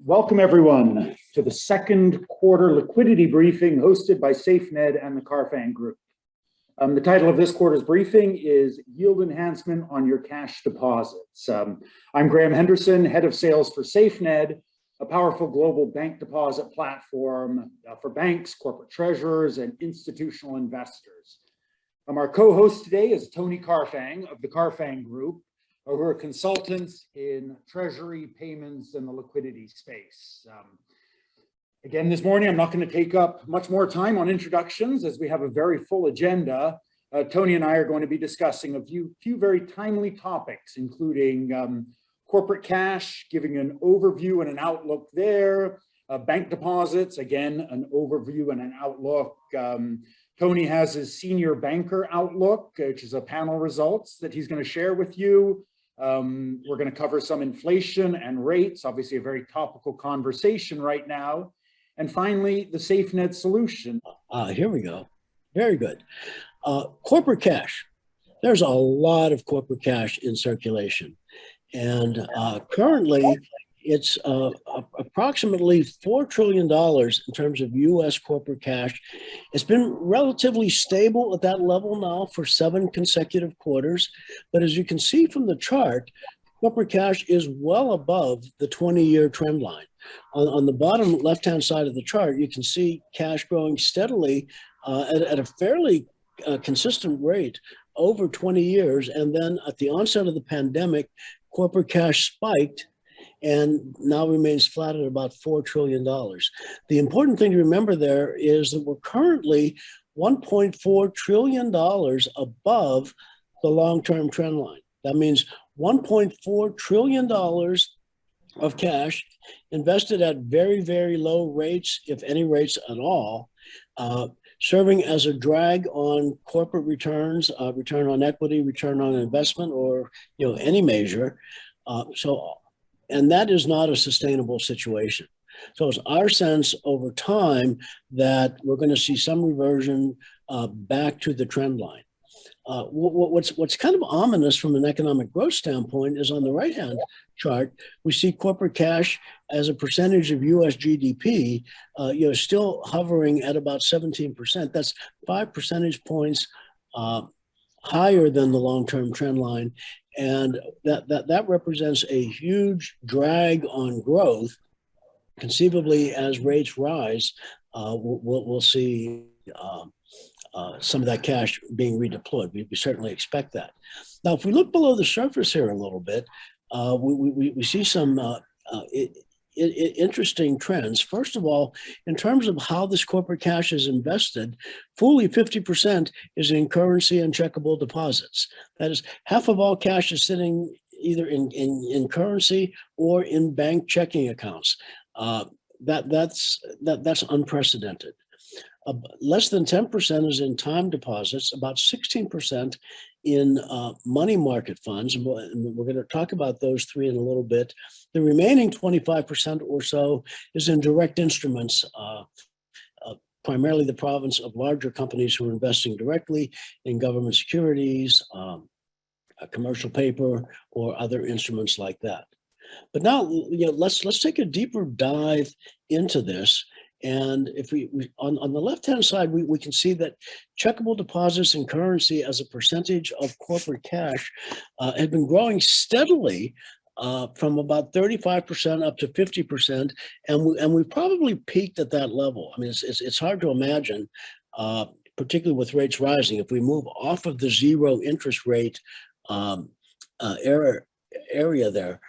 Welcome, everyone, to the second quarter liquidity briefing hosted by Safened and the Carfang Group. The title of this quarter's briefing is Yield Enhancement on Your Cash Deposits. I'm Graham Henderson, Head of Sales for Safened, a powerful global bank deposit platform for banks, corporate treasurers, and institutional investors. Our co-host today is Tony Carfang of the Carfang Group, who are consultants in treasury, payments, and the liquidity space. Again, this morning, I'm not going to take up much more time on introductions as we have a very full agenda. Tony and I are going to be discussing a few very timely topics, including corporate cash, giving an overview and an outlook there, bank deposits, again, an overview and an outlook. Tony has his senior banker outlook, which is a panel results that he's going to share with you. We're going to cover some inflation and rates, obviously a very topical conversation right now. And finally, the Safened solution. Here we go. Very good. Corporate cash. There's a lot of corporate cash in circulation. And currently, it's approximately $4 trillion in terms of U.S. corporate cash. It's been relatively stable at that level now for 7 consecutive quarters. But as you can see from the chart, corporate cash is well above the 20-year trend line. On the bottom left-hand side of the chart, you can see cash growing steadily at a fairly consistent rate over 20 years. And then at the onset of the pandemic, corporate cash spiked and now remains flat at about $4 trillion. The important thing to remember there is that we're currently $1.4 trillion above the long-term trend line. That means $1.4 trillion of cash invested at very, very low rates, if any rates at all, serving as a drag on corporate returns, return on equity, return on investment, or any measure. And that is not a sustainable situation. So it's our sense over time that we're going to see some reversion back to the trend line. What's kind of ominous from an economic growth standpoint is on the right-hand chart, we see corporate cash as a percentage of U.S. GDP, still hovering at about 17%. That's 5 percentage points higher than the long-term trend line. And that represents a huge drag on growth. Conceivably, as rates rise, we'll see some of that cash being redeployed. We certainly expect that. Now, if we look below the surface here a little bit, we see some interesting trends. First of all, in terms of how this corporate cash is invested, fully 50% is in currency and checkable deposits. That is, half of all cash is sitting either in currency or in bank checking accounts. That's unprecedented. Less than 10% is in time deposits, about 16% in money market funds. And we're going to talk about those 3 in a little bit. The remaining 25% or so is in direct instruments, primarily the province of larger companies who are investing directly in government securities, commercial paper, or other instruments like that. But now, let's take a deeper dive into this. And if we on the left-hand side, we can see that checkable deposits in currency as a percentage of corporate cash had been growing steadily from about 35% up to 50%, and we probably peaked at that level. I mean, it's hard to imagine, particularly with rates rising, if we move off of the zero interest rate area there.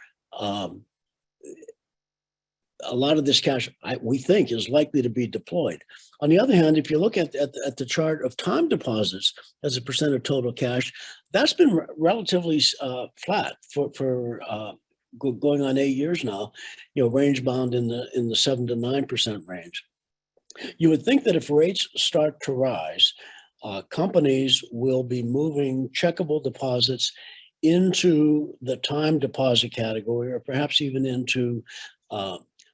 A lot of this cash, we think, is likely to be deployed. On the other hand, if you look at the chart of time deposits as a percent of total cash, that's been relatively flat for going on 8 years now, range bound in the 7 to 9% range. You would think that if rates start to rise, companies will be moving checkable deposits into the time deposit category, or perhaps even into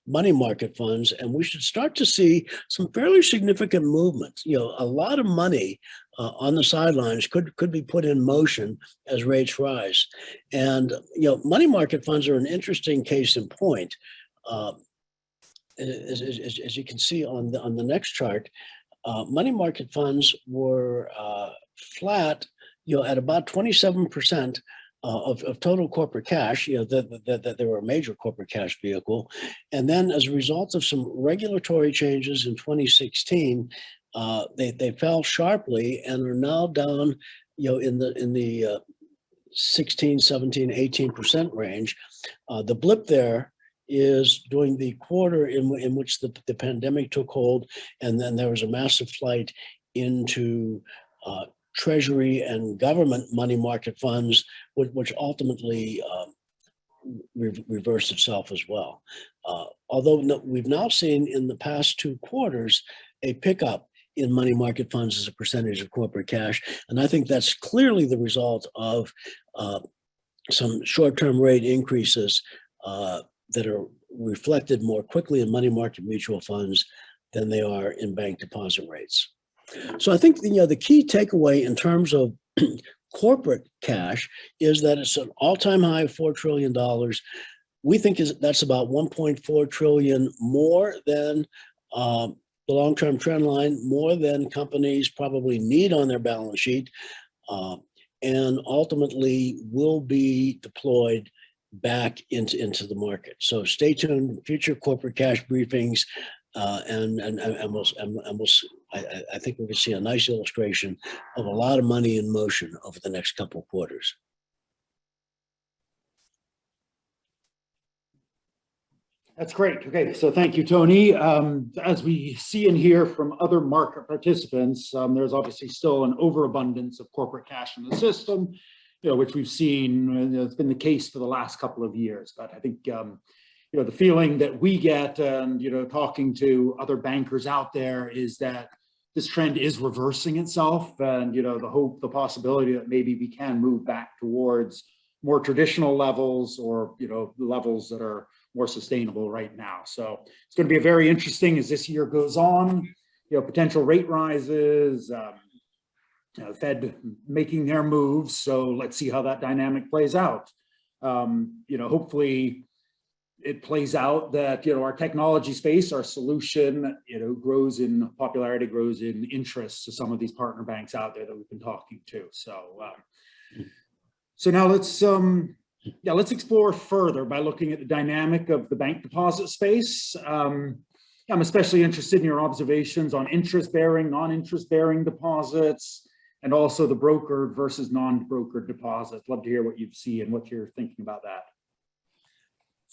money market funds, and we should start to see some fairly significant movements. A lot of money on the sidelines could be put in motion as rates rise. And money market funds are an interesting case in point. as you can see on the next chart, money market funds were flat, at about 27% of total corporate cash. That they were a major corporate cash vehicle, and then as a result of some regulatory changes in 2016, they fell sharply and are now down, in the 16, 17, 18% range. The blip there is during the quarter in which the pandemic took hold, and then there was a massive flight into treasury and government money market funds, which ultimately reversed itself as well. Although we've now seen in the past 2 quarters a pickup in money market funds as a percentage of corporate cash, and I think that's clearly the result of some short-term rate increases that are reflected more quickly in money market mutual funds than they are in bank deposit rates. So I think the key takeaway in terms of corporate cash is that it's an all-time high of $4 trillion. We think that's about 1.4 trillion more than the long-term trend line, more than companies probably need on their balance sheet, and ultimately will be deployed back into the market. So stay tuned, future corporate cash briefings, and I think we're going to see a nice illustration of a lot of money in motion over the next couple of quarters. That's great. Okay, so thank you, Tony. As we see and hear from other market participants, there's obviously still an overabundance of corporate cash in the system, which we've seen. It's been the case for the last couple of years. But I think, the feeling that we get, and talking to other bankers out there, is that this trend is reversing itself, and the hope, the possibility that maybe we can move back towards more traditional levels, or levels that are more sustainable right now. So it's going to be a very interesting as this year goes on. Potential rate rises, Fed making their moves. So let's see how that dynamic plays out. Hopefully it plays out that our technology space, our solution, grows in popularity, grows in interest to some of these partner banks out there that we've been talking to. So now let's explore further by looking at the dynamic of the bank deposit space. I'm especially interested in your observations on interest-bearing, non-interest-bearing deposits, and also the brokered versus non-brokered deposits. Love to hear what you see and what you're thinking about that.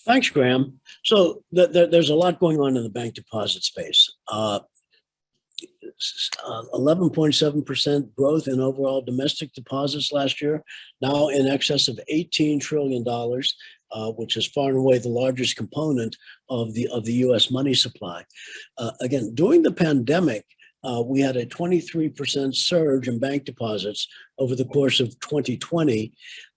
Thanks, Graham. So there's a lot going on in the bank deposit space. 11.7% growth in overall domestic deposits last year, now in excess of $18 trillion, which is far and away the largest component of the U.S. money supply. Again, during the pandemic, we had a 23% surge in bank deposits over the course of 2020.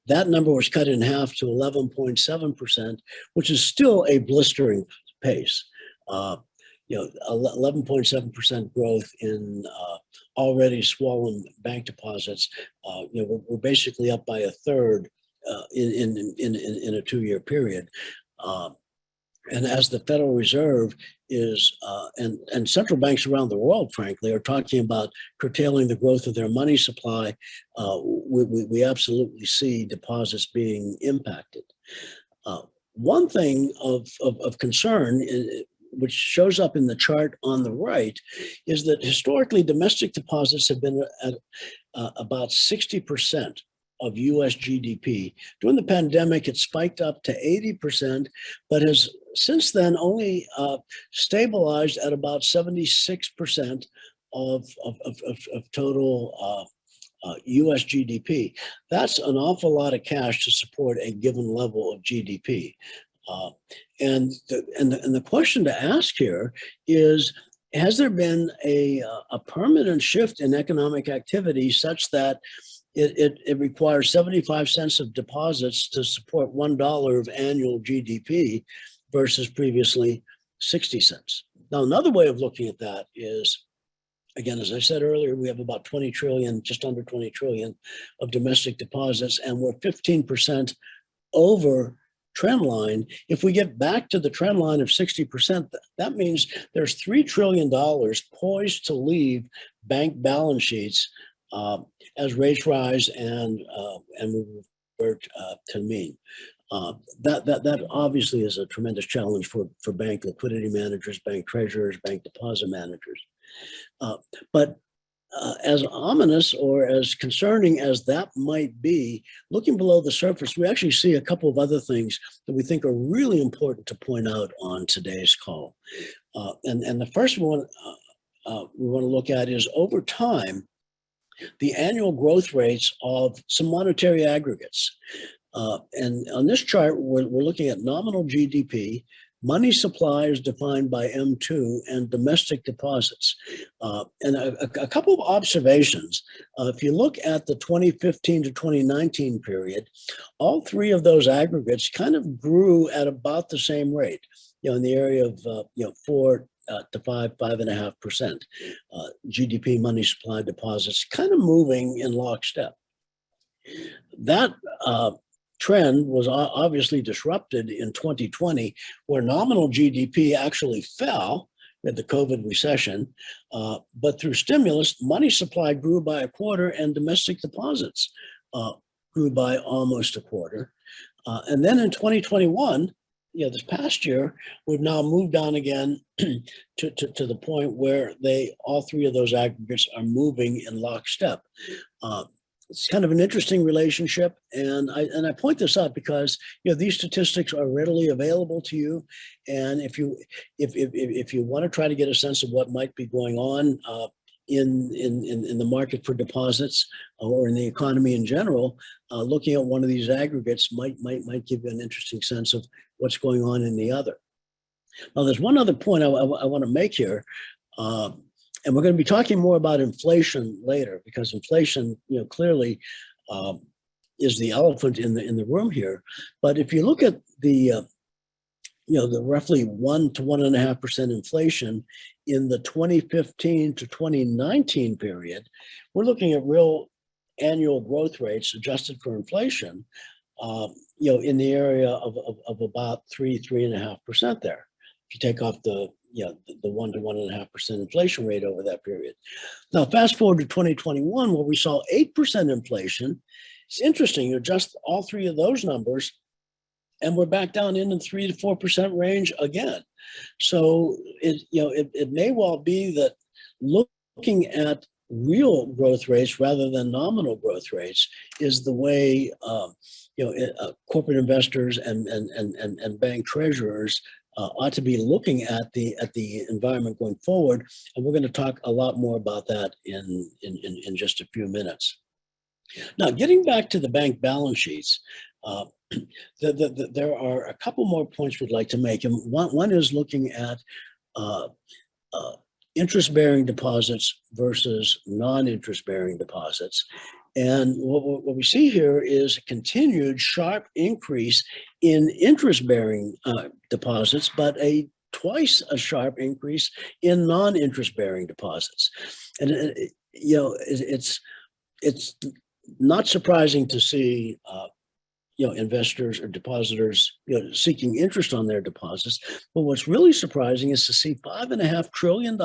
That number was cut in half to 11.7%, which is still a blistering pace. 11.7% growth in already swollen bank deposits. We're basically up by a third in a 2-year period. And as the Federal Reserve is, and central banks around the world, frankly, are talking about curtailing the growth of their money supply, we absolutely see deposits being impacted. One thing of concern, which shows up in the chart on the right, is that historically domestic deposits have been at about 60% of US GDP. During the pandemic, it spiked up to 80%, but has since then only stabilized at about 76% of total US GDP. That's an awful lot of cash to support a given level of GDP. And the question to ask here is, has there been a permanent shift in economic activity such that it requires 75 cents of deposits to support $1 of annual GDP versus previously 60 cents? Now, another way of looking at that is, again, as I said earlier, we have about 20 trillion, just under 20 trillion of domestic deposits, and we're 15% over trend line, if we get back to the trend line of 60%, that means there's $3 trillion poised to leave bank balance sheets as rates rise and we revert to mean. That obviously is a tremendous challenge for bank liquidity managers, bank treasurers, bank deposit managers. But as ominous or as concerning as that might be, looking below the surface, we actually see a couple of other things that we think are really important to point out on today's call. And the first one we want to look at is, over time, the annual growth rates of some monetary aggregates. And on this chart, we're looking at nominal GDP, money supply is defined by M2, and domestic deposits. And a couple of observations. If you look at the 2015 to 2019 period, all three of those aggregates kind of grew at about the same rate, in the area of 4 to 5.5%. GDP, money supply, deposits, kind of moving in lockstep. That trend was obviously disrupted in 2020, where nominal GDP actually fell with the COVID recession, but through stimulus, money supply grew by a quarter and domestic deposits grew by almost a quarter. And then in 2021, this past year, we've now moved on again to the point where all three of those aggregates are moving in lockstep. It's kind of an interesting relationship, and I point this out because these statistics are readily available to you, and if you want to try to get a sense of what might be going on in the market for deposits or in the economy in general, looking at one of these aggregates might give you an interesting sense of what's going on in the other. Now, there's one other point I want to make here. And we're going to be talking more about inflation later, because inflation, clearly is the elephant in the room here. But if you look at the roughly 1 to 1.5% inflation in the 2015 to 2019 period, we're looking at real annual growth rates adjusted for inflation, in the area of about 3.5% there. If you take off the 1 to 1.5% inflation rate over that period. Now, fast forward to 2021, where we saw 8% inflation. It's interesting, you adjust all three of those numbers, and we're back down in the 3 to 4% range again. So it may well be that looking at real growth rates rather than nominal growth rates is the way corporate investors and bank treasurers ought to be looking at the environment going forward, and we're going to talk a lot more about that in just a few minutes. Now, getting back to the bank balance sheets, there are a couple more points we'd like to make, and one is looking at interest-bearing deposits versus non-interest-bearing deposits. And what we see here is a continued sharp increase in interest-bearing deposits, but twice a sharp increase in non-interest-bearing deposits. And it's not surprising to see investors or depositors seeking interest on their deposits. But what's really surprising is to see $5.5 trillion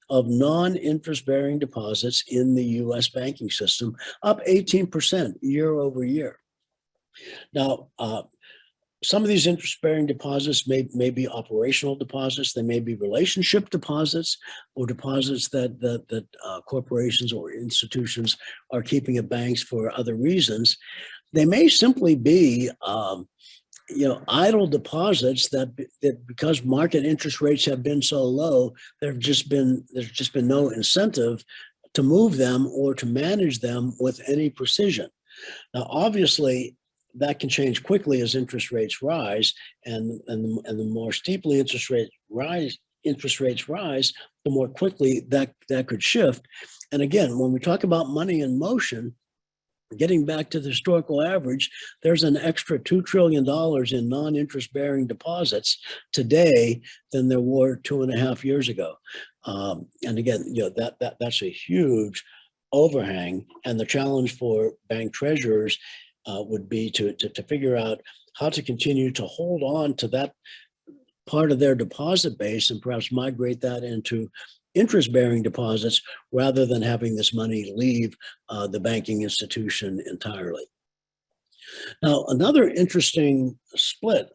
of non-interest-bearing deposits in the U.S. banking system, up 18% year over year. Now, some of these interest-bearing deposits may be operational deposits, they may be relationship deposits, or deposits that corporations or institutions are keeping at banks for other reasons. They may simply be idle deposits that because market interest rates have been so low, there's just been no incentive to move them or to manage them with any precision. Now, obviously, that can change quickly as interest rates rise, and the more steeply interest rates rise, the more quickly that could shift. And again, when we talk about money in motion, getting back to the historical average, there's an extra $2 trillion in non-interest-bearing deposits today than there were 2.5 years ago. And again, that's a huge overhang. And the challenge for bank treasurers would be to figure out how to continue to hold on to that part of their deposit base and perhaps migrate that into interest-bearing deposits rather than having this money leave the banking institution entirely. Now, another interesting split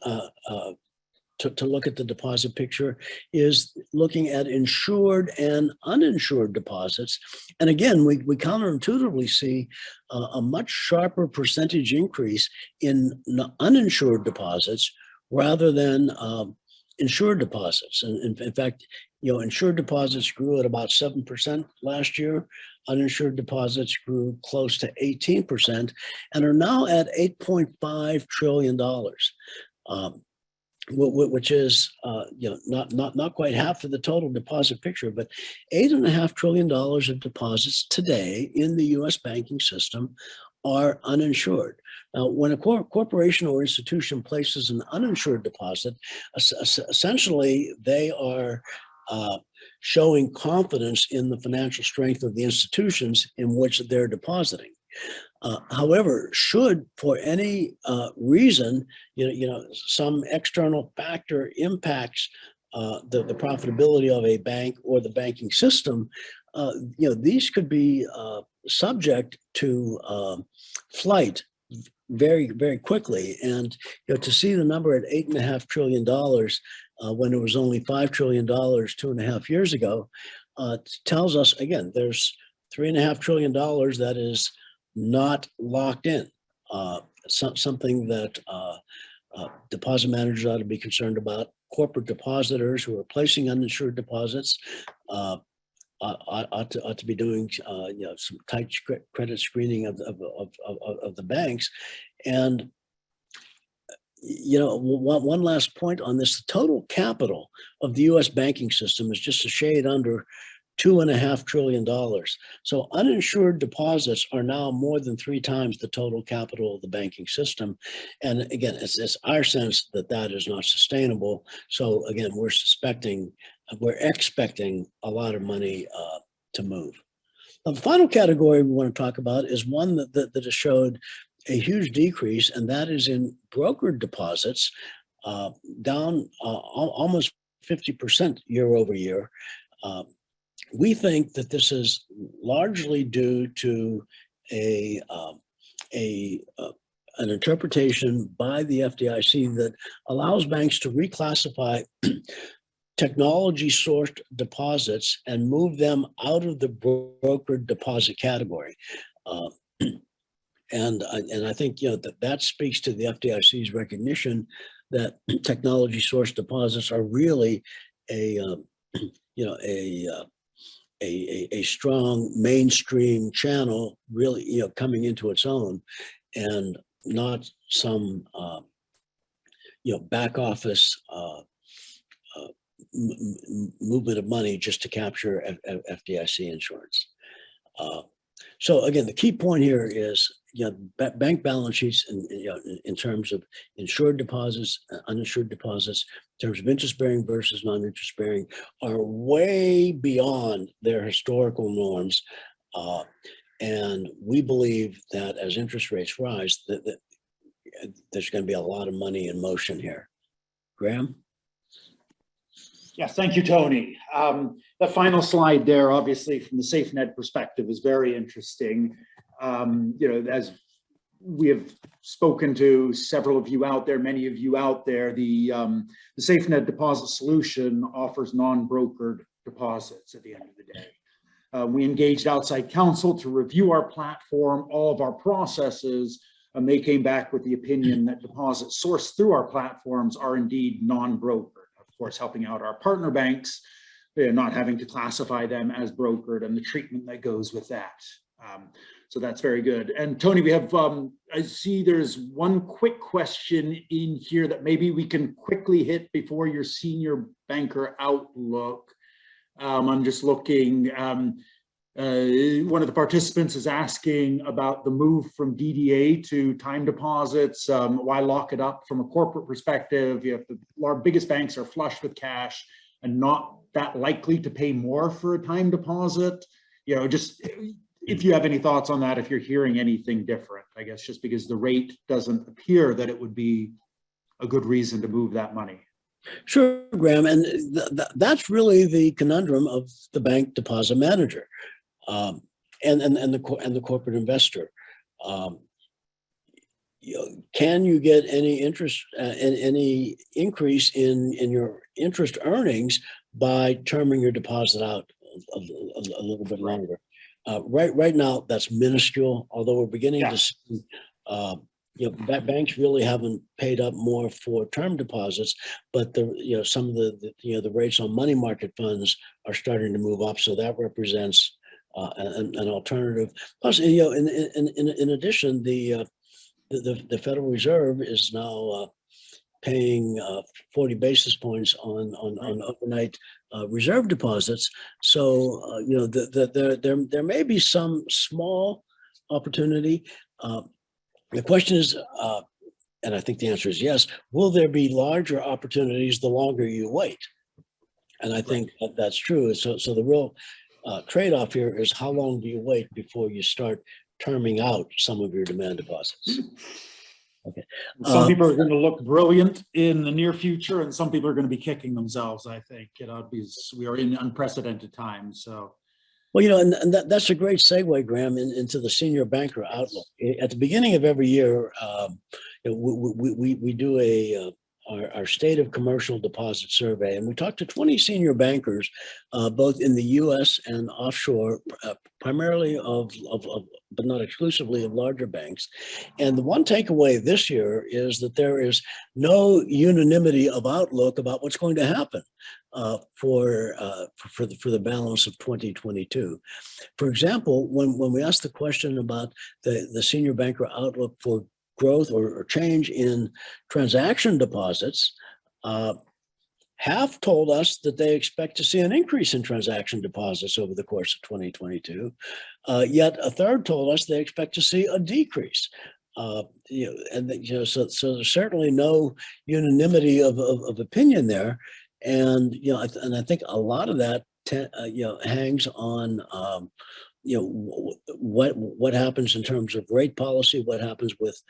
to look at the deposit picture is looking at insured and uninsured deposits. And again, we counterintuitively see a much sharper percentage increase in uninsured deposits rather than insured deposits. And in fact, insured deposits grew at about 7% last year. Uninsured deposits grew close to 18% and are now at $8.5 trillion. Which is not quite half of the total deposit picture, but $8.5 trillion of deposits today in the U.S. banking system are uninsured. Now, when a corporation or institution places an uninsured deposit, essentially they are showing confidence in the financial strength of the institutions in which they're depositing. However, should for any reason, some external factor impacts the profitability of a bank or the banking system, these could be subject to flight very, very quickly. And to see the number at $8.5 trillion when it was only $5 trillion 2.5 years ago tells us, again, there's $3.5 trillion that is not locked in, something that deposit managers ought to be concerned about. Corporate depositors who are placing uninsured deposits ought to be doing some tight credit screening of the banks. And one last point on this: the total capital of the U.S. banking system is just a shade under $2.5 trillion. So uninsured deposits are now more than 3 times the total capital of the banking system. And again, it's our sense that that is not sustainable. So again, we're expecting a lot of money to move. Now, the final category we want to talk about is one that has showed a huge decrease, and that is in brokered deposits, down almost 50% year over year. We think that this is largely due to an interpretation by the FDIC that allows banks to reclassify technology-sourced deposits and move them out of the brokered deposit category. And I think that speaks to the FDIC's recognition that technology-sourced deposits are really a strong mainstream channel, really, coming into its own, and not some, back office movement of money just to capture FDIC insurance. So again, the key point here is, bank balance sheets in terms of insured deposits, uninsured deposits, in terms of interest-bearing versus non-interest-bearing, are way beyond their historical norms. And we believe that as interest rates rise, that there's going to be a lot of money in motion here. Graham? Yes, thank you, Tony. The final slide there, obviously, from the Safened perspective, is very interesting. As we have spoken to several of you out there, many of you out there, the Safened deposit solution offers non-brokered deposits at the end of the day. We engaged outside counsel to review our platform, all of our processes, and they came back with the opinion that deposits sourced through our platforms are indeed non-brokered. Of course, helping out our partner banks, they're not having to classify them as brokered and the treatment that goes with that. So that's very good. And Tony, we have, I see there's one quick question in here that maybe we can quickly hit before your senior banker outlook. I'm just looking, one of the participants is asking about the move from DDA to time deposits. Why lock it up from a corporate perspective? Our biggest banks are flush with cash and not that likely to pay more for a time deposit. Just if you have any thoughts on that, if you're hearing anything different, I guess just because the rate doesn't appear that it would be a good reason to move that money. Sure, Graham, and that's really the conundrum of the bank deposit manager, and the corporate investor. Can you get any interest and any increase in your interest earnings by terming your deposit out a little bit longer? Right now, that's minuscule. Although we're beginning to see. Banks really haven't paid up more for term deposits, but some of the rates on money market funds are starting to move up, so that represents an alternative. Plus, in addition, the Federal Reserve is now paying 40 basis points on overnight reserve deposits. So there may be some small opportunity. The question is, and I think the answer is yes, will there be larger opportunities the longer you wait? And I think that's true. So the real trade-off here is how long do you wait before you start terming out some of your demand deposits? Okay. Some people are going to look brilliant in the near future, and some people are going to be kicking themselves, I think, because we are in unprecedented times. So. Well, and that's a great segue, Graham, into the senior banker outlook. At the beginning of every year, we do our state of commercial deposit survey, and we talk to 20 senior bankers, both in the U.S. and offshore, primarily but not exclusively of larger banks. And the one takeaway this year is that there is no unanimity of outlook about what's going to happen for the balance of 2022. For example, when we asked the question about the senior banker outlook for growth or change in transaction deposits, half told us that they expect to see an increase in transaction deposits over the course of 2022. Yet a third told us they expect to see a decrease. So there's certainly no unanimity of opinion there, and I think a lot of that hangs on what happens in terms of rate policy, what happens with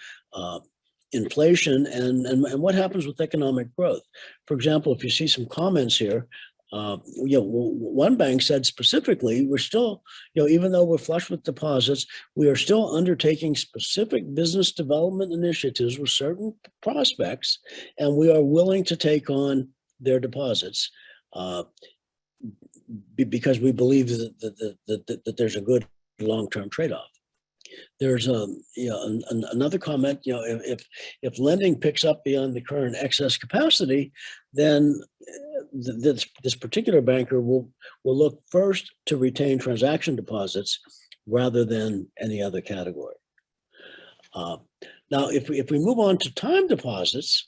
inflation, and what happens with economic growth. For example, if you see some comments here, one bank said specifically, we're still, even though we're flush with deposits, we are still undertaking specific business development initiatives with certain prospects, and we are willing to take on their deposits because we believe that there's a good long-term trade-off. There's another comment. If lending picks up beyond the current excess capacity, then this particular banker will look first to retain transaction deposits rather than any other category. Now, if we move on to time deposits,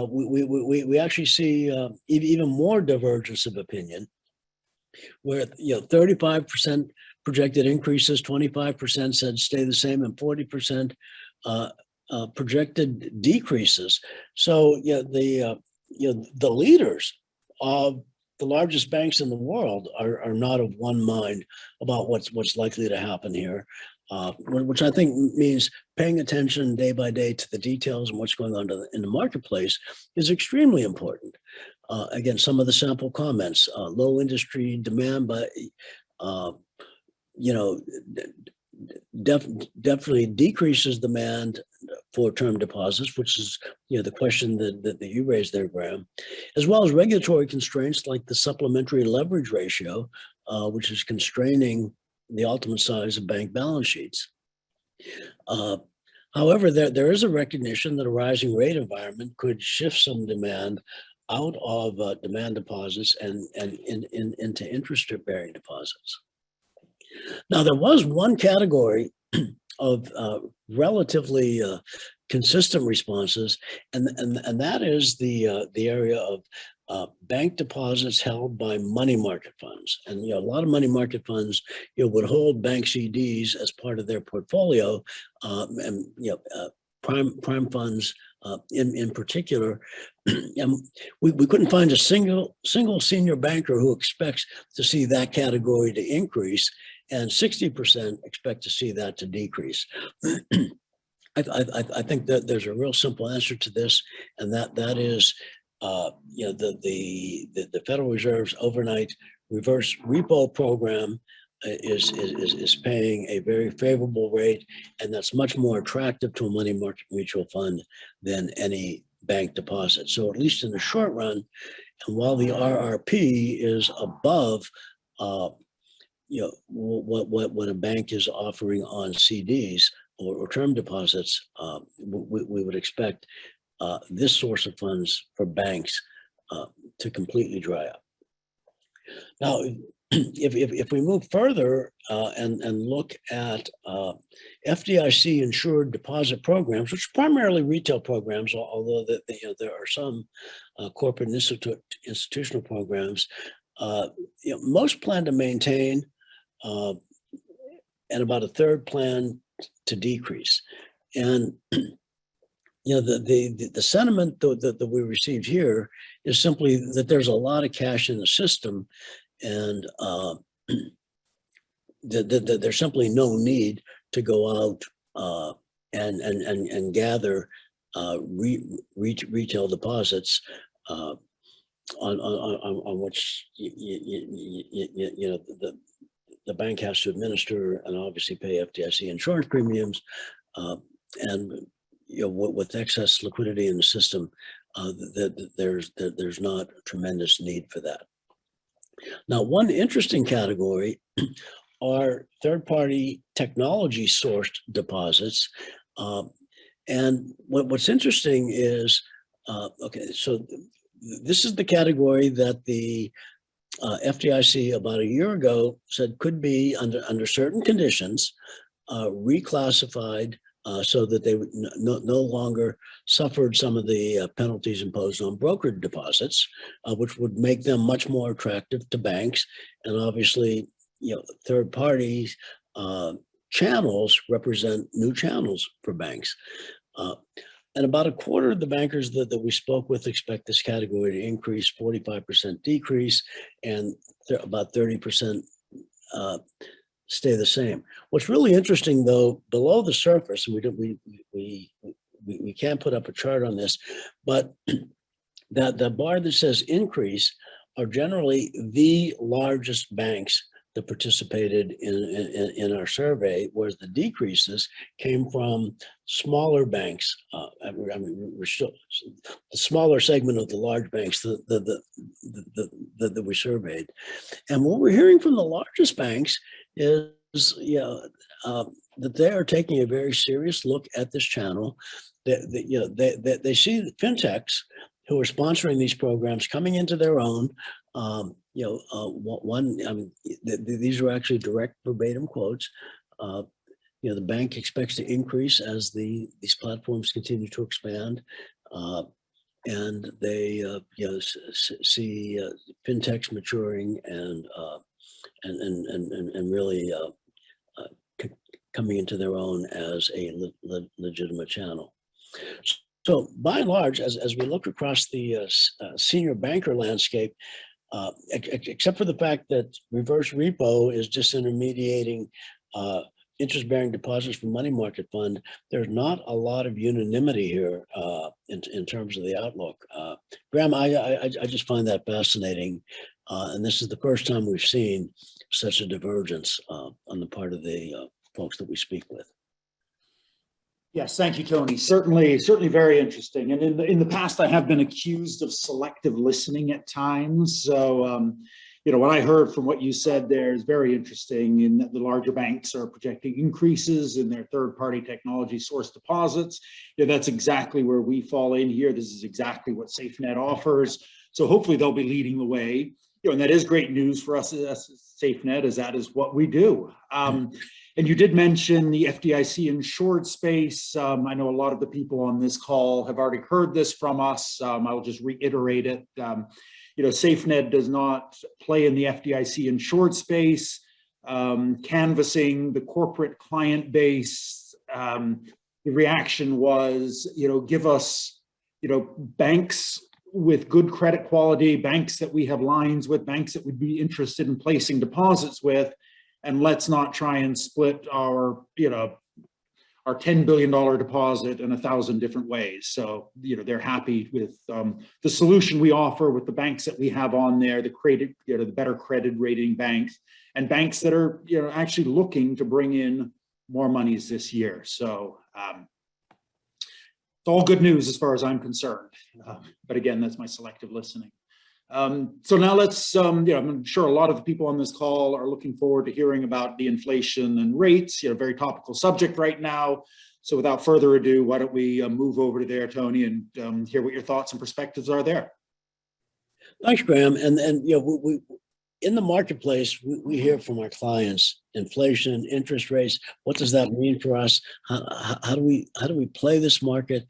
we actually see even more divergence of opinion, where 35% projected increases, 25% said stay the same, and 40% projected decreases. So the leaders of the largest banks in the world are not of one mind about what's likely to happen here, which I think means paying attention day by day to the details and what's going on in the marketplace is extremely important. Again, some of the sample comments: low industry demand, but definitely decreases demand for term deposits, which is the question that you raised there, Graham, as well as regulatory constraints like the supplementary leverage ratio, which is constraining the ultimate size of bank balance sheets. However, there is a recognition that a rising rate environment could shift some demand out of demand deposits and into interest-bearing deposits. Now, there was one category of relatively consistent responses, and that is the area of bank deposits held by money market funds. And a lot of money market funds would hold bank CDs as part of their portfolio, and prime funds in particular. And we couldn't find a single senior banker who expects to see that category to increase, and 60% expect to see that to decrease. I think that there's a real simple answer to this, and that is, the Federal Reserve's overnight reverse repo program is paying a very favorable rate, and that's much more attractive to a money market mutual fund than any bank deposit. So at least in the short run, and while the RRP is above, what a bank is offering on CDs or term deposits, we would expect this source of funds for banks to completely dry up. Now, if we move further and look at FDIC insured deposit programs, which are primarily retail programs, although there are some corporate and institutional programs, most plan to maintain, and about a third plan to decrease. And the sentiment that we received here is simply that there's a lot of cash in the system, and that there's simply no need to go out and gather retail deposits on which the bank has to administer and obviously pay FDIC insurance premiums, and with excess liquidity in the system, there's not a tremendous need for that. Now, one interesting category are third-party technology-sourced deposits, and what's interesting is, so this is the category that the FDIC about a year ago said could be under certain conditions reclassified so that they would no longer suffered some of the penalties imposed on brokered deposits, which would make them much more attractive to banks. And obviously, third parties channels represent new channels for banks. And about a quarter of the bankers that we spoke with expect this category to increase, 45% decrease, and about 30% stay the same. What's really interesting, though, below the surface, and we can't put up a chart on this, but that the bar that says increase are generally the largest banks that participated in our survey, whereas the decreases came from smaller banks. We're still the smaller segment of the large banks that we surveyed. And what we're hearing from the largest banks is, that they are taking a very serious look at this channel. They see fintechs who are sponsoring these programs coming into their own. These are actually direct verbatim quotes. The bank expects to increase as these platforms continue to expand, and they see fintechs maturing and really coming into their own as a legitimate channel. So by and large, as we look across the senior banker landscape, except for the fact that reverse repo is disintermediating interest-bearing deposits from money market fund, there's not a lot of unanimity here in terms of the outlook. Graham, I just find that fascinating, and this is the first time we've seen such a divergence on the part of the folks that we speak with. Yes, thank you, Tony. Certainly very interesting. And in the past, I have been accused of selective listening at times. So, what I heard from what you said there is very interesting, in that the larger banks are projecting increases in their third-party technology source deposits. That's exactly where we fall in here. This is exactly what Safened offers. So hopefully they'll be leading the way. And that is great news for us as Safened, as that is what we do. And you did mention the FDIC insured space. I know a lot of the people on this call have already heard this from us. I'll just reiterate it. Safened does not play in the FDIC insured space. Canvassing the corporate client base, the reaction was, give us, banks with good credit quality, banks that we have lines with, banks that would be interested in placing deposits with, and let's not try and split our our $10 billion deposit in 1,000 different ways. So, they're happy with the solution we offer with the banks that we have on there, the credit, the better credit rating banks, and banks that are, actually looking to bring in more monies this year. So it's all good news as far as I'm concerned. But again, that's my selective listening. So now let's, I'm sure a lot of the people on this call are looking forward to hearing about the inflation and rates, very topical subject right now. So without further ado, why don't we move over to there, Tony, and hear what your thoughts and perspectives are there. Thanks, Graham. And we in the marketplace, we hear from our clients, inflation, interest rates. What does that mean for us? How do we play this market?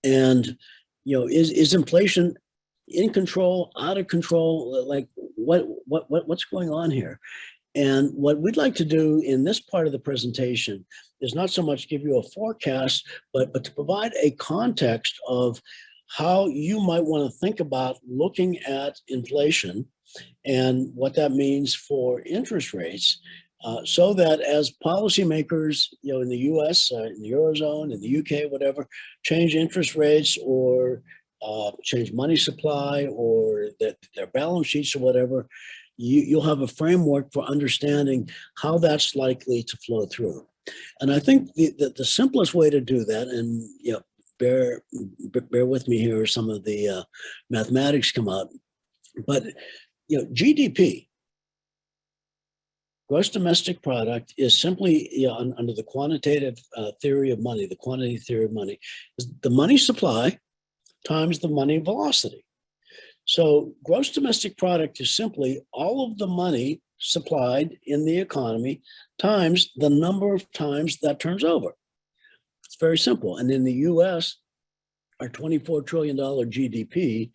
And is inflation in control, out of control? Like what's going on here? And what we'd like to do in this part of the presentation is not so much give you a forecast, but to provide a context of how you might want to think about looking at inflation and what that means for interest rates, so that as policymakers, in the U.S., in the Eurozone, in the U.K., whatever, change interest rates or change money supply or their balance sheets or whatever, you'll have a framework for understanding how that's likely to flow through. And I think the simplest way to do that, and bear with me here, some of the mathematics come out, but GDP, gross domestic product, is simply under the quantitative theory of money, the quantity theory of money, is the money supply times the money velocity. So gross domestic product is simply all of the money supplied in the economy times the number of times that turns over. It's very simple. And in the US, our $24 trillion GDP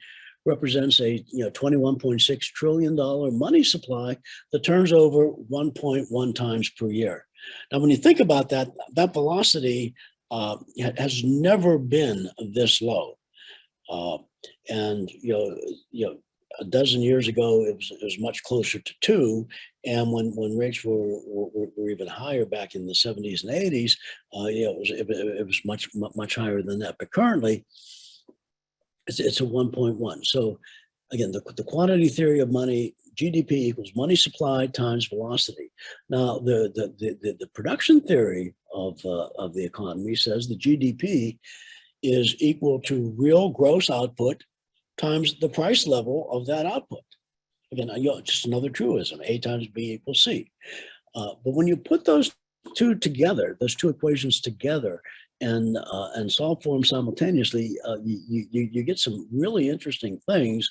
represents a $21.6 trillion money supply that turns over 1.1 times per year. Now, when you think about that, that velocity has never been this low. And a dozen years ago, it was much closer to 2. And when rates were even higher back in the 70s and 80s, it was much higher than that. But currently, it's a 1.1. So again, the quantity theory of money, GDP equals money supply times velocity. Now, the production theory of the economy says the GDP is equal to real gross output times the price level of that output. Again, just another truism, A times B equals C. But when you put those two together, those two equations together, and solve for them simultaneously, you get some really interesting things.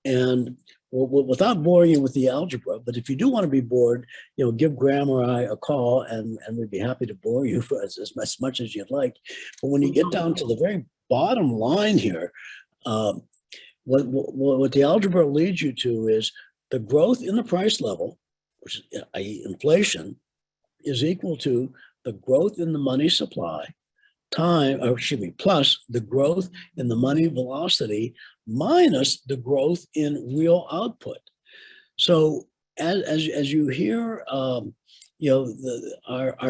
And without boring you with the algebra, but if you do want to be bored, give Graham or I a call, and we'd be happy to bore you for as much as you'd like. But when you get down to the very bottom line here, what the algebra leads you to is the growth in the price level, which is, i.e. inflation, is equal to the growth in the money supply plus the growth in the money velocity minus the growth in real output. So as you hear, our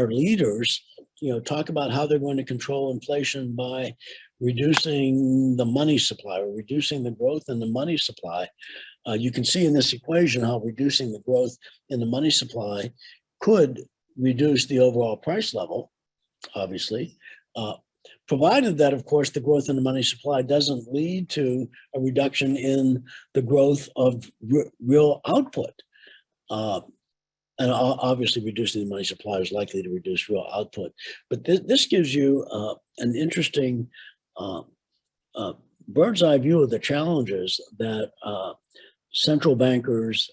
leaders, talk about how they're going to control inflation by reducing the money supply or reducing the growth in the money supply. You can see in this equation how reducing the growth in the money supply could reduce the overall price level, obviously, provided that, of course, the growth in the money supply doesn't lead to a reduction in the growth of real output. And obviously, reducing the money supply is likely to reduce real output. But this gives you an interesting bird's eye view of the challenges that central bankers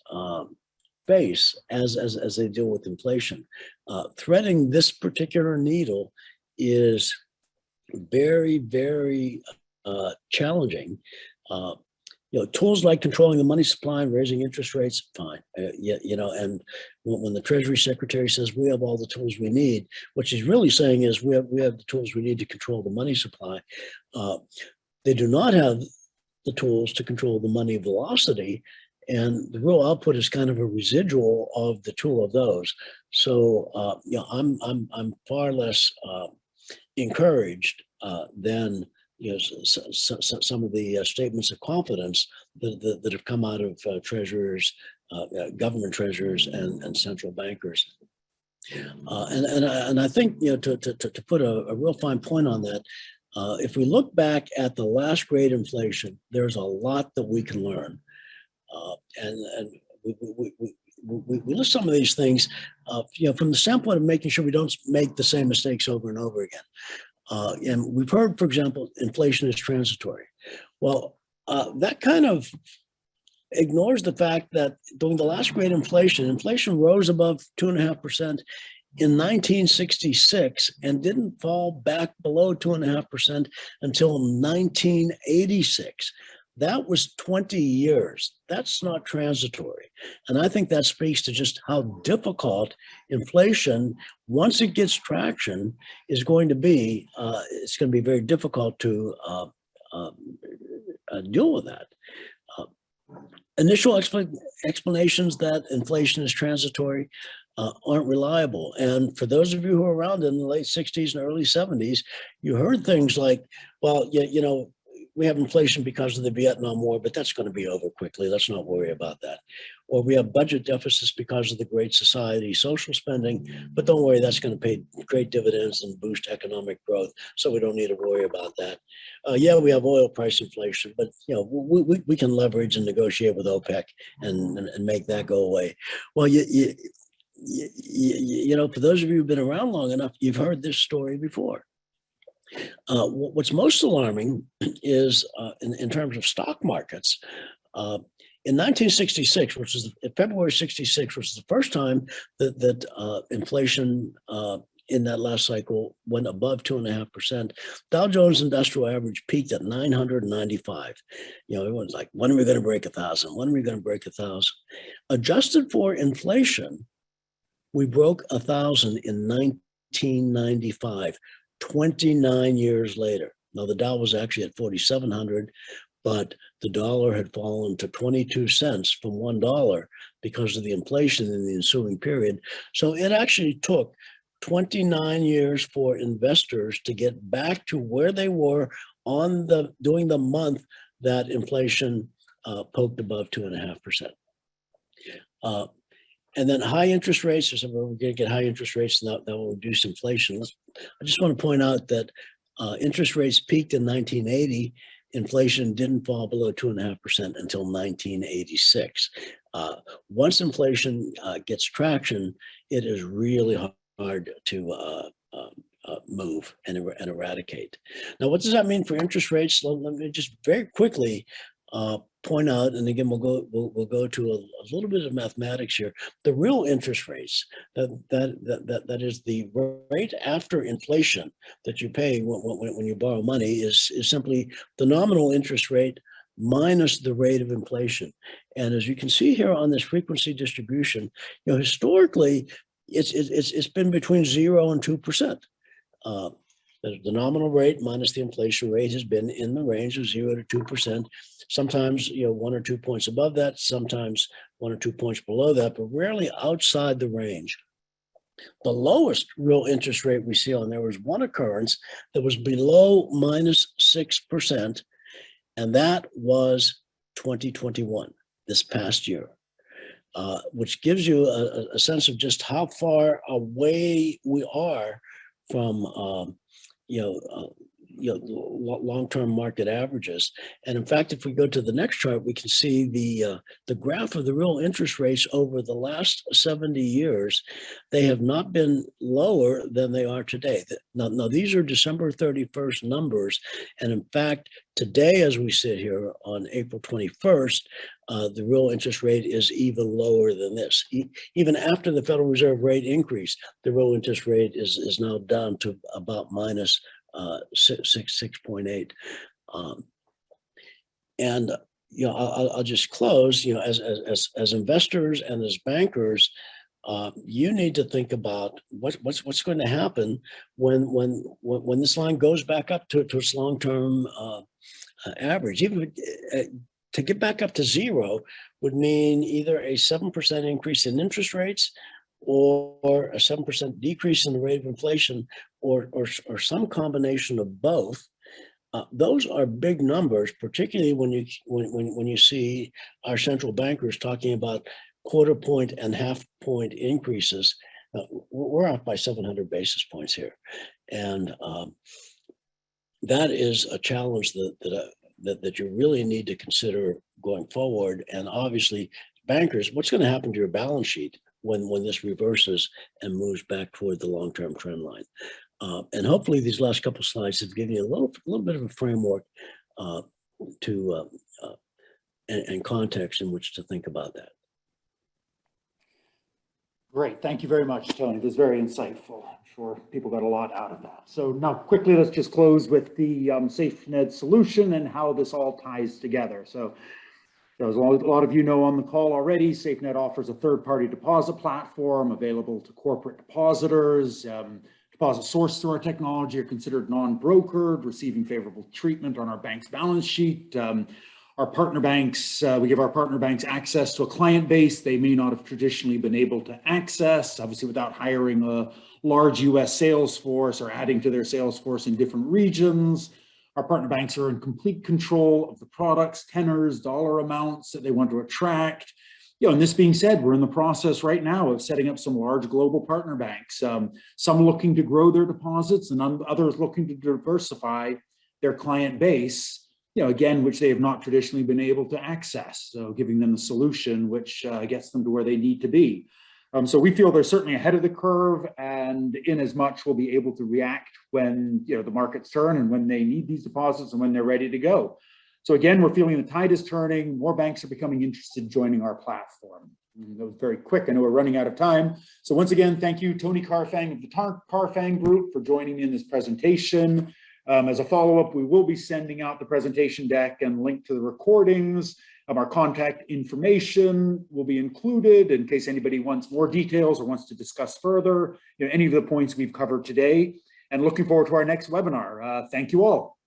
face as they deal with inflation. Threading this particular needle is very, very challenging. Tools like controlling the money supply and raising interest rates, fine. And when the Treasury Secretary says we have all the tools we need, what she's really saying is we have the tools we need to control the money supply. They do not have the tools to control the money velocity, and the real output is kind of a residual of the tool of those. So I'm far less encouraged than some of the statements of confidence that have come out of treasurers, government treasurers, and central bankers. And I think, to put a real fine point on that, if we look back at the last great inflation, there's a lot that we can learn. And we list some of these things, from the standpoint of making sure we don't make the same mistakes over and over again. And we've heard, for example, inflation is transitory. Well, that kind of ignores the fact that during the last great inflation rose above 2.5% in 1966 and didn't fall back below 2.5% until 1986. That was 20 years. That's not transitory. And I think that speaks to just how difficult inflation, once it gets traction, is going to be. It's going to be very difficult to deal with that. Initial explanations that inflation is transitory aren't reliable. And for those of you who were around in the late 60s and early 70s, you heard things like, well, we have inflation because of the Vietnam War, but that's going to be over quickly. Let's not worry about that. Or we have budget deficits because of the Great Society social spending, but don't worry, that's going to pay great dividends and boost economic growth, so we don't need to worry about that. Yeah, we have oil price inflation, but we can leverage and negotiate with OPEC and make that go away. Well, for those of you who've been around long enough, you've heard this story before. What's most alarming is in terms of stock markets. In 1966, which is February 66, which is the first time that inflation in that last cycle went above 2.5%, Dow Jones Industrial Average peaked at 995. Everyone's like, when are we going to break 1,000? When are we going to break 1,000? Adjusted for inflation, we broke 1,000 in 1995. 29 years later. Now, the Dow was actually at 4,700, but the dollar had fallen to 22 cents from $1 because of the inflation in the ensuing period. So it actually took 29 years for investors to get back to where they were during the month that inflation poked above 2.5%. And then high interest rates, we're going to get high interest rates, and that will reduce inflation. I just want to point out that interest rates peaked in 1980. Inflation didn't fall below 2.5% until 1986. Once inflation gets traction, it is really hard to move and eradicate. Now, what does that mean for interest rates? Let me just very quickly point out, and again, we'll go to a little bit of mathematics here. The real interest rates, that is the rate after inflation that you pay when you borrow money, is simply the nominal interest rate minus the rate of inflation. And as you can see here on this frequency distribution, historically, it's been between 0 and 2%. The nominal rate minus the inflation rate has been in the range of 0 to 2%. Sometimes, 1 or 2 points above that, sometimes 1 or 2 points below that, but rarely outside the range. The lowest real interest rate we see on there was one occurrence that was below minus 6%, and that was 2021, this past year, which gives you a sense of just how far away we are from long-term market averages. And in fact, if we go to the next chart, we can see the graph of the real interest rates over the last 70 years. They have not been lower than they are today. Now these are December 31st numbers. And in fact, today, as we sit here on April 21st, the real interest rate is even lower than this. Even after the Federal Reserve rate increase, the real interest rate is now down to about minus 6.8. And I'll just close. As investors and as bankers, you need to think about what's going to happen when this line goes back up to its long-term average. Even to get back up to 0 would mean either a 7% increase in interest rates, or a 7% decrease in the rate of inflation, or some combination of both, those are big numbers, particularly when you see our central bankers talking about quarter point and half point increases. We're off by 700 basis points here, and that is a challenge that you really need to consider going forward. And obviously, bankers, what's going to happen to your balance sheet when this reverses and moves back toward the long-term trend line? And hopefully these last couple of slides have given you a little bit of a framework and context in which to think about that. Great, thank you very much, Tony. This is very insightful. I'm sure people got a lot out of that. So now quickly, let's just close with the Safened solution and how this all ties together. So as a lot of you know on the call already, Safened offers a third-party deposit platform available to corporate depositors. Deposits sourced through our technology are considered non-brokered, receiving favorable treatment on our bank's balance sheet. Our partner banks, we give our partner banks access to a client base they may not have traditionally been able to access, obviously without hiring a large US sales force or adding to their sales force in different regions. Our partner banks are in complete control of the products, tenors, dollar amounts that they want to attract. And this being said, we're in the process right now of setting up some large global partner banks, some looking to grow their deposits and others looking to diversify their client base, again, which they have not traditionally been able to access. So giving them a solution which gets them to where they need to be. So we feel they're certainly ahead of the curve, and in as much we'll be able to react when the markets turn and when they need these deposits and when they're ready to go. So again, we're feeling the tide is turning. More banks are becoming interested in joining our platform. That was very quick. I know we're running out of time. So once again, thank you, Tony Carfang of the Carfang Group, for joining me in this presentation. As a follow-up, we will be sending out the presentation deck and link to the recordings. Our contact information will be included in case anybody wants more details or wants to discuss further any of the points we've covered today. And looking forward to our next webinar. Thank you all.